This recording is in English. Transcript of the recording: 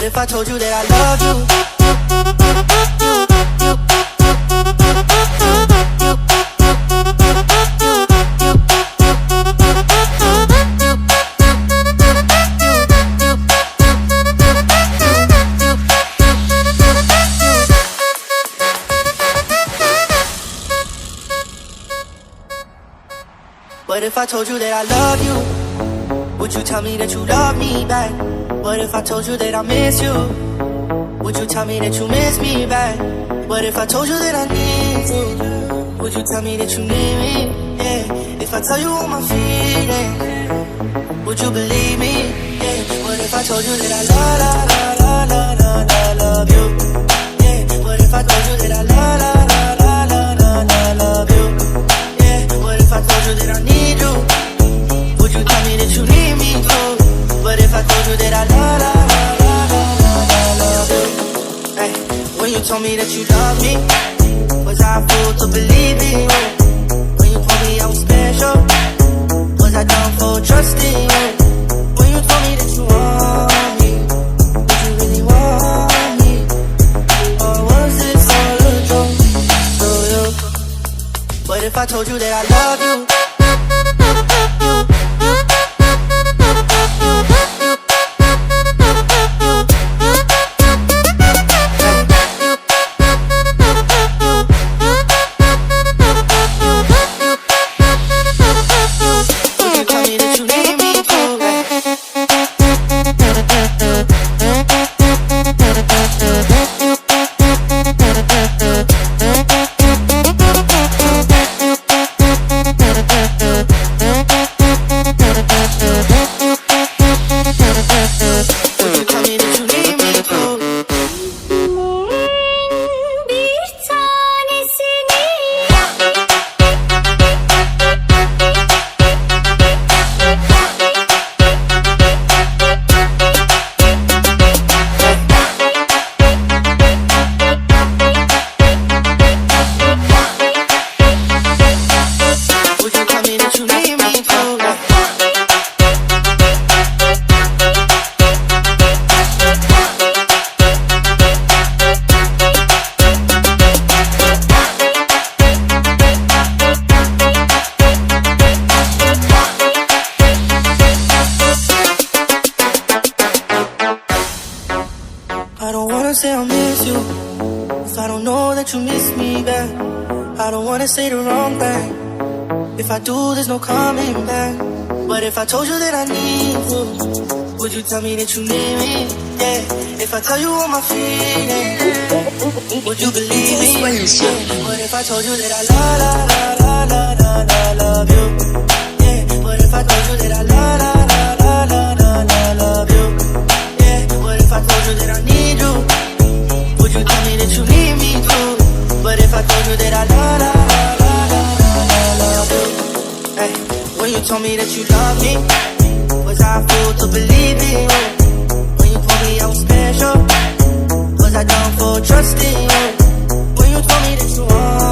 if I told you that I love you? What if I told you that I love you? Would you tell me that you love me back? What if I told you that I miss you? Would you tell me that you miss me back? What if I told you that I need you? Would you tell me that you need me? Yeah. If I tell you all my feelings, would you believe me? Yeah. What if I told you that I love you? Yeah. What if I told you that I love you? Yeah. What if I told you that I need you? Would you tell me that you need me too? What if I told you that I love you? Hey, when you told me that you love me, was I a fool to believe in you? When you told me I was special, was I dumb for trusting you? When you told me that you want me, did you really want me? Or was it all a joke? So you, what if I told you that I love you? I don't wanna say I miss you, if I don't know that you miss me back. I don't wanna say the wrong thing, if I do there's no coming back. But if I told you that I need you, would you tell me that you need me? Yeah. If I tell you all my feelings, would you believe me? Yeah. What if I told you that I love you? Yeah. What if I told you that I love you? Yeah. What if I told you that I need you? Would you tell me that you need me too? But if I told you that I love you? Hey, when you told me that you love me, was I a fool to believe in you? When you told me I was special, was I dumb for trusting you? When you told me that you want